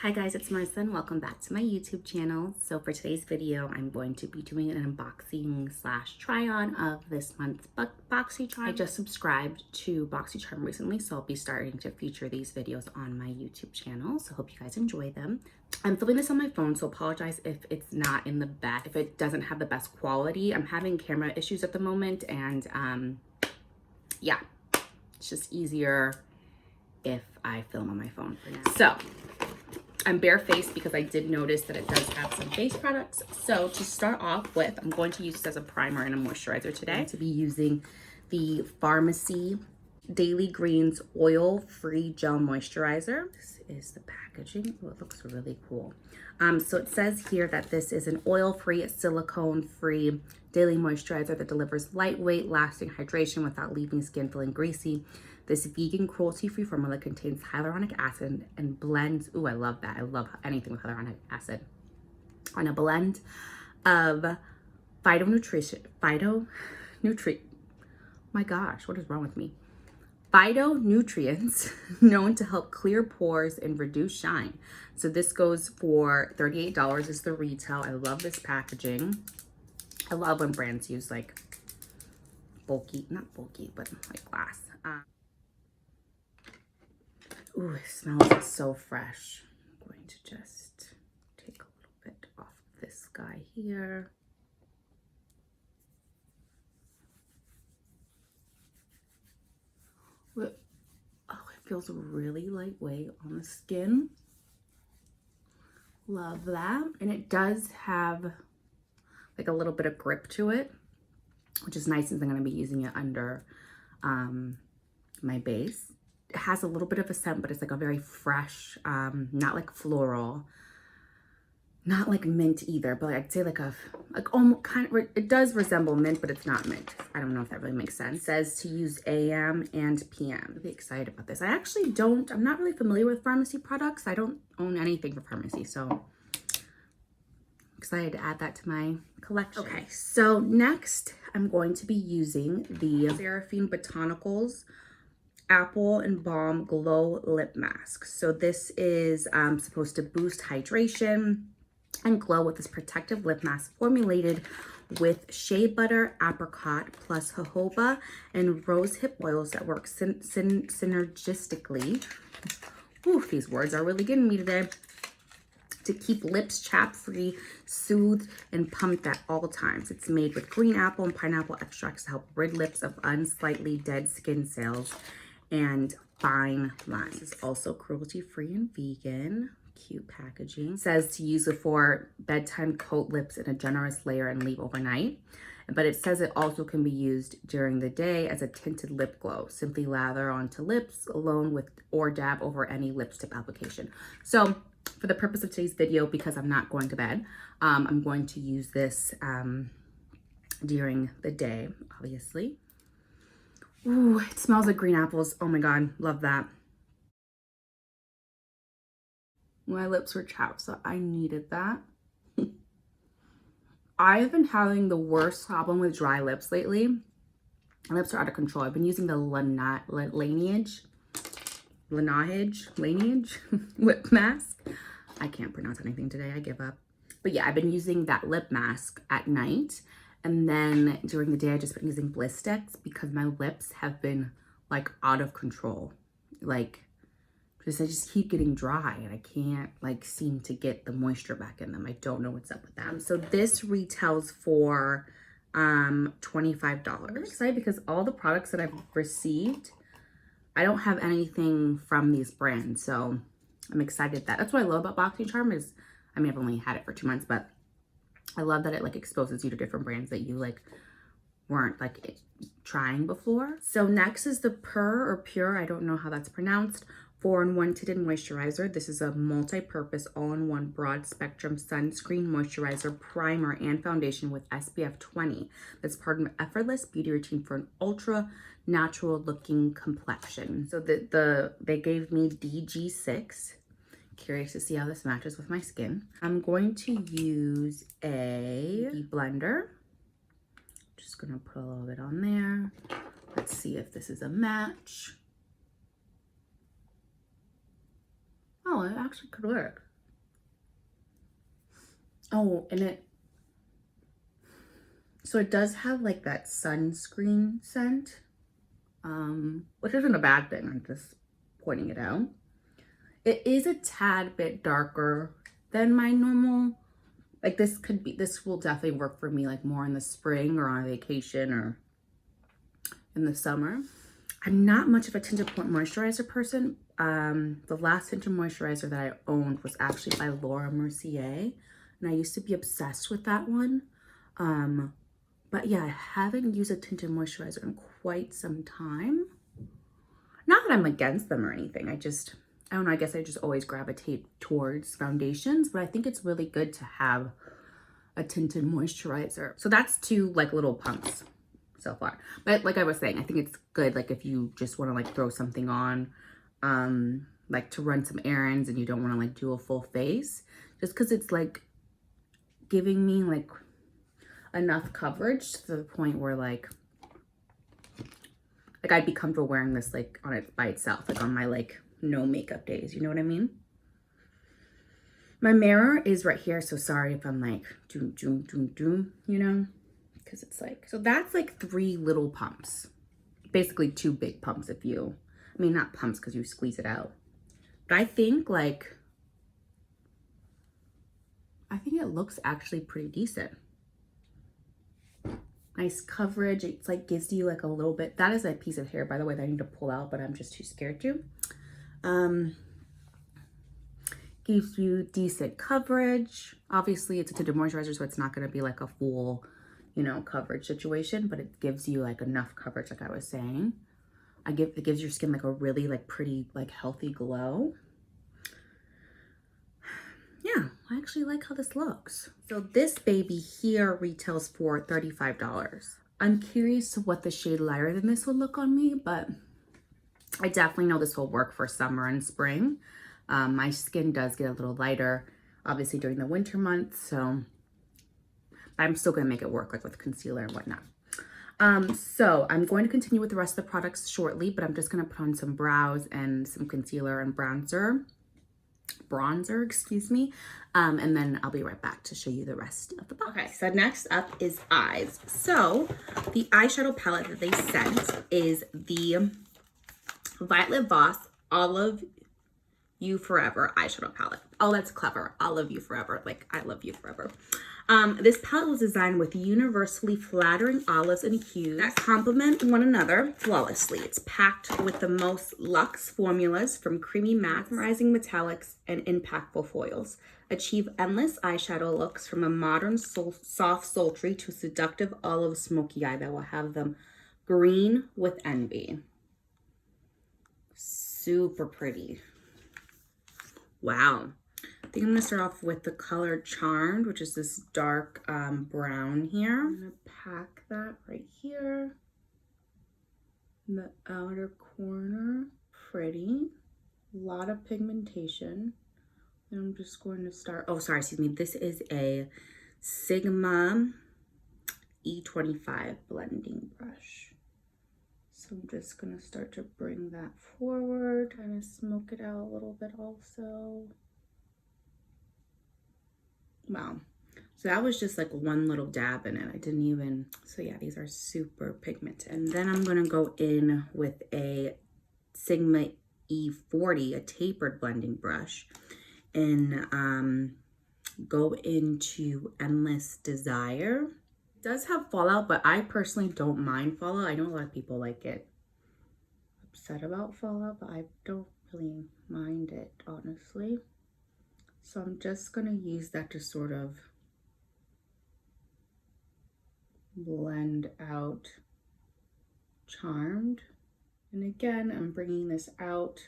Hi guys, it's Marissa and welcome back to my YouTube channel. So for today's video, I'm going to be doing an unboxing slash try on of this month's Boxycharm. I just subscribed to Boxycharm recently, so I'll be starting to feature these videos on my YouTube channel. So hope you guys enjoy them. I'm filming this on my phone, so apologize if it's not in the best, if it doesn't have the best quality. I'm having camera issues at the moment and yeah, it's just easier if I film on my phone for now. So I'm barefaced because I did notice that it does have some face products. So to start off with, I'm going to use this as a primer and a moisturizer today. I'm going to be using the Farmacy Daily Greens Oil-Free Gel Moisturizer. This is the packaging. Oh, it looks really cool. So it says here that this is an oil-free, silicone-free daily moisturizer that delivers lightweight, lasting hydration without leaving skin feeling greasy. This vegan, cruelty-free formula contains hyaluronic acid and blends, ooh, I love that. I love anything with hyaluronic acid. On a blend of my gosh, what is wrong with me? Phytonutrients known to help clear pores and reduce shine. So this goes for $38 is the retail. I love this packaging. I love when brands use like bulky, not bulky, but like glass. Ooh, it smells so fresh. I'm going to just take a little bit off this guy here. Oh, it feels really lightweight on the skin. Love that. And it does have like a little bit of grip to it, which is nice since I'm going to be using it under my base. It has a little bit of a scent, but it's like a very fresh, not like floral, not like mint either, but I'd say like almost kind of, it does resemble mint, but it's not mint. I don't know if that really makes sense. It says to use AM and PM. I'm really excited about this. I'm not really familiar with Farmacy products. I don't own anything for Farmacy, so I'm excited to add that to my collection. Okay, so next I'm going to be using the Seraphine Botanicals Apple and Balm Glow Lip Mask. So this is supposed to boost hydration and glow with this protective lip mask formulated with shea butter, apricot, plus jojoba and rosehip oils that work synergistically. Ooh, these words are really getting me today. To keep lips chapped-free, soothed, and pumped at all times. It's made with green apple and pineapple extracts to help rid lips of unslightly dead skin cells and fine lines. It's also cruelty-free and vegan. Cute packaging. It says to use before bedtime, coat lips in a generous layer and leave overnight. But it says it also can be used during the day as a tinted lip glow. Simply lather onto lips alone with or dab over any lipstick application. So for the purpose of today's video, because I'm not going to bed, I'm going to use this during the day, obviously. Ooh, it smells like green apples. Oh my God, love that. My lips were chapped, so I needed that. I have been having the worst problem with dry lips lately. My lips are out of control. I've been using the Laneige lip mask. I can't pronounce anything today. I give up. But yeah, I've been using that lip mask at night. And then during the day, I've just been using Bliss Sticks because my lips have been like out of control. Like, I just keep getting dry and I can't like seem to get the moisture back in them. I don't know what's up with them. So this retails for $25. I'm excited because all the products that I've received, I don't have anything from these brands. So I'm excited that's what I love about Boxycharm is, I mean, I've only had it for 2 months, but I love that it like exposes you to different brands that you like weren't like trying before. So next is the Pure, I don't know how that's pronounced, 4-in-1 tinted moisturizer. This is a multi-purpose all-in-one broad spectrum sunscreen moisturizer, primer, and foundation with SPF 20. That's part of an effortless beauty routine for an ultra natural looking complexion. So they gave me DG6. Curious to see how this matches with my skin. I'm going to use a blender. Just gonna put a little bit on there. Let's see if this is a match. Oh, it actually could work. Oh, and so it does have like that sunscreen scent, which isn't a bad thing. I'm just pointing it out. It is a tad bit darker than my normal. Like this will definitely work for me like more in the spring or on vacation or in the summer. I'm not much of a tinted point moisturizer person. The last tinted moisturizer that I owned was actually by Laura Mercier, and I used to be obsessed with that one. But yeah, I haven't used a tinted moisturizer in quite some time. Not that I'm against them or anything. I don't know, I guess I just always gravitate towards foundations, but I think it's really good to have a tinted moisturizer. So that's 2 like little pumps so far. But like I was saying, I think it's good like if you just want to like throw something on, like to run some errands and you don't want to like do a full face, just because it's like giving me like enough coverage to the point where like I'd be comfortable wearing this like on it by itself, like on my like no makeup days, you know what I mean? My mirror is right here, so sorry if I'm like doom doom doom doom, you know, because it's like, so that's like 3 little pumps, basically 2 big pumps if you, I mean not pumps because you squeeze it out, but I think it looks actually pretty decent. Nice coverage. It's like gives you like a little bit, that is a piece of hair by the way that I need to pull out, but I'm just too scared to. Gives you decent coverage. Obviously it's a tinted moisturizer, so it's not going to be like a full, you know, coverage situation, but it gives you like enough coverage like I was saying. It gives your skin like a really like pretty like healthy glow. Yeah, I actually like how this looks. So this baby here retails for $35. I'm curious to what the shade lighter than this would look on me, but I definitely know this will work for summer and spring. My skin does get a little lighter, obviously during the winter months, so I'm still gonna make it work like with concealer and whatnot. So I'm going to continue with the rest of the products shortly, but I'm just gonna put on some brows and some concealer and bronzer, excuse me, and then I'll be right back to show you the rest of the box. Okay, so next up is eyes. So the eyeshadow palette that they sent is the Violet Voss All of You Forever eyeshadow palette. Oh, that's clever. All of you forever. Like, I love you forever. This palette was designed with universally flattering olives and hues that complement one another flawlessly. It's packed with the most luxe formulas, from creamy mattes, mesmerizing metallics, and impactful foils. Achieve endless eyeshadow looks from a modern, soft, sultry to seductive olive smoky eye that will have them green with envy. Super pretty. Wow. I think I'm going to start off with the color Charmed, which is this dark brown here. I'm going to pack that right here in the outer corner. Pretty. A lot of pigmentation. And I'm just going to start, oh, sorry, excuse me. This is a Sigma E25 blending brush. So I'm just going to start to bring that forward, kind of smoke it out a little bit also. Wow. So that was just like one little dab in it. I didn't even, so yeah, these are super pigmented. And then I'm going to go in with a Sigma E40, a tapered blending brush, and go into Endless Desire. It does have fallout, but I personally don't mind fallout. I know a lot of people like get upset about fallout, but I don't really mind it, honestly. So I'm just gonna use that to sort of blend out Charmed. And again, I'm bringing this out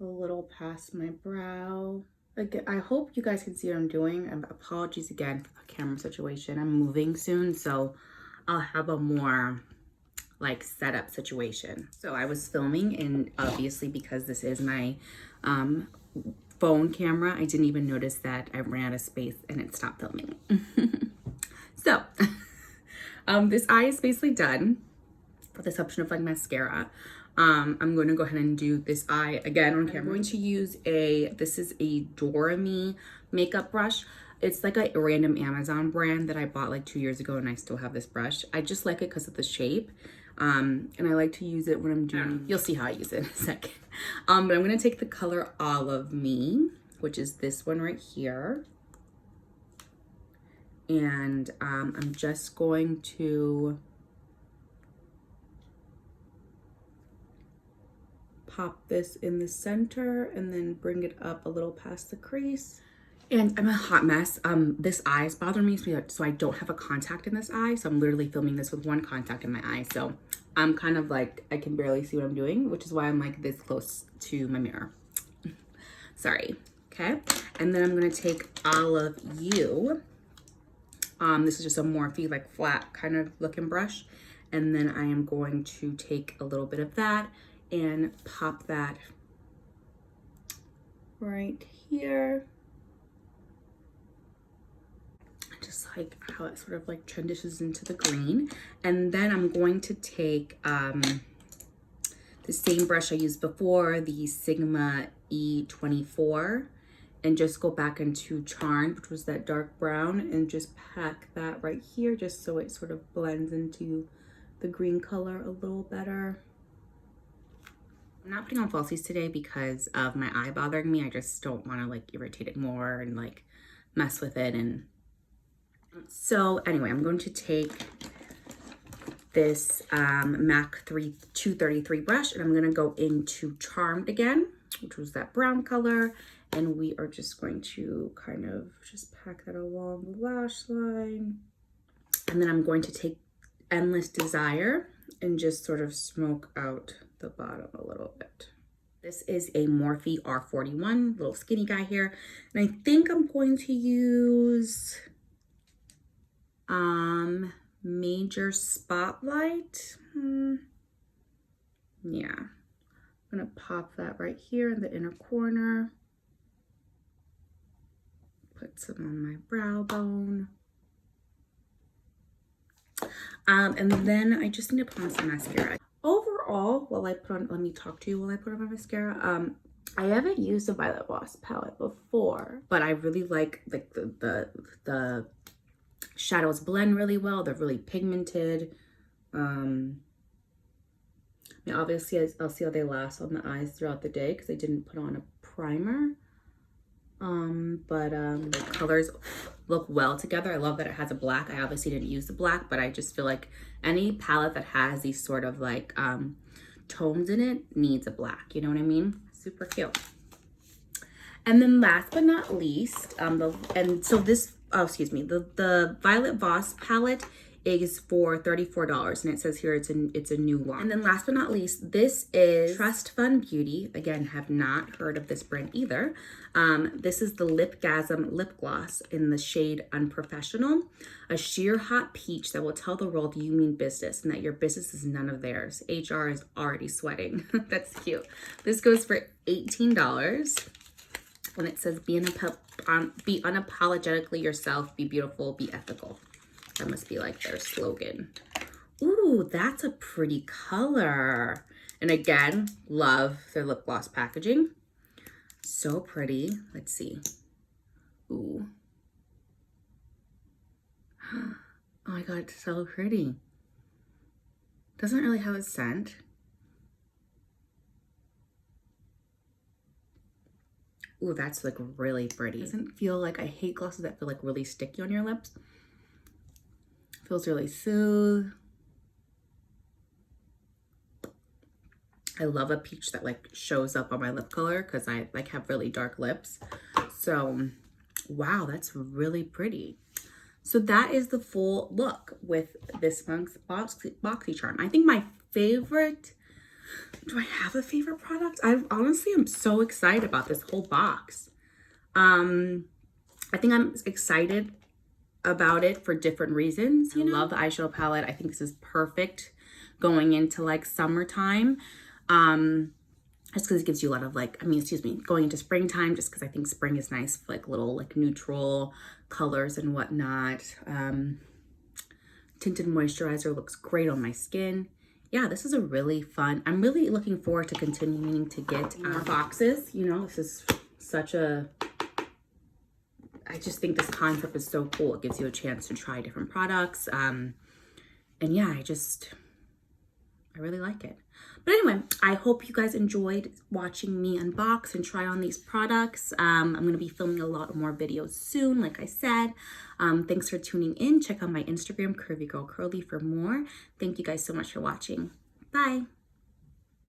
a little past my brow. Again, I hope you guys can see what I'm doing. Apologies again for the camera situation. I'm moving soon, so I'll have a more like setup situation. So I was filming, and obviously because this is my phone camera, I didn't even notice that I ran out of space and it stopped filming. So this eye is basically done, with the exception of like mascara. I'm going to go ahead and do this eye again on camera. I'm going to use this is a Dorami makeup brush. It's like a random Amazon brand that I bought like 2 years ago, and I still have this brush. I just like it because of the shape. And I like to use it when I'm doing, you'll see how I use it in a second. But I'm gonna take the color Olive Me, which is this one right here. And I'm just going to pop this in the center and then bring it up a little past the crease. And I'm a hot mess. This eye is bothering me, so I don't have a contact in this eye. So I'm literally filming this with one contact in my eye. So I'm kind of like, I can barely see what I'm doing, which is why I'm like this close to my mirror. Sorry, okay? And then I'm gonna take Olive You. This is just a Morphe, like flat kind of looking brush. And then I am going to take a little bit of that and pop that right here. Just like how it sort of like transitions into the green. And then I'm going to take the same brush I used before, the Sigma E24, and just go back into Charm, which was that dark brown, and just pack that right here just so it sort of blends into the green color a little better. I'm not putting on falsies today because of my eye bothering me. I just don't want to like irritate it more and like mess with it. And so anyway, I'm going to take this MAC 233 brush, and I'm going to go into Charmed again, which was that brown color. And we are just going to kind of just pack that along the lash line. And then I'm going to take Endless Desire and just sort of smoke out the bottom a little bit. This is a Morphe R41, little skinny guy here. And I think I'm going to use Major Spotlight. Yeah, I'm gonna pop that right here in the inner corner. Put some on my brow bone. And then I just need to put on some mascara. Overall, while I put on, let me talk to you while I put on my mascara. I haven't used the Violet Voss palette before, but I really like the shadows blend really well. They're really pigmented. I mean, obviously I'll see how they last on the eyes throughout the day because I didn't put on a primer. The colors look well together. I love that it has a black. I obviously didn't use the black, but I just feel like any palette that has these sort of like tones in it needs a black, you know what I mean? Super cute. And then last but not least, the Violet Voss palette is for $34, and it says here it's a new launch. And then last but not least, this is Trust Fund Beauty. Again, have not heard of this brand either. This is the Lipgasm lip gloss in the shade Unprofessional, a sheer hot peach that will tell the world you mean business and that your business is none of theirs. HR is already sweating. That's cute. This goes for $18. When it says be unapologetically yourself, be beautiful, be ethical. That must be like their slogan. Ooh, that's a pretty color. And again, love their lip gloss packaging. So pretty. Let's see. Ooh. Oh my God, it's so pretty. Doesn't really have a scent. Ooh, that's like really pretty. Doesn't feel like, I hate glosses that feel like really sticky on your lips. Feels really smooth. I love a peach that like shows up on my lip color because I like have really dark lips. So wow, that's really pretty. So that is the full look with this month's Boxycharm. I think my favorite, do I have a favorite product? I honestly am so excited about this whole box. I think I'm excited about it for different reasons. You know? I love the eyeshadow palette. I think this is perfect going into like summertime. Just because it gives you a lot of like, going into springtime, just because I think spring is nice for like little like neutral colors and whatnot. Tinted moisturizer looks great on my skin. Yeah, this is a really fun, I'm really looking forward to continuing to get more boxes. You know, this is such a, I I just think this concept is so cool. It gives you a chance to try different products. And yeah, I really like it. But anyway, I hope you guys enjoyed watching me unbox and try on these products. I'm going to be filming a lot more videos soon, like I said. Thanks for tuning in. Check out my Instagram, Curvy Girl Curly, for more. Thank you guys so much for watching. Bye.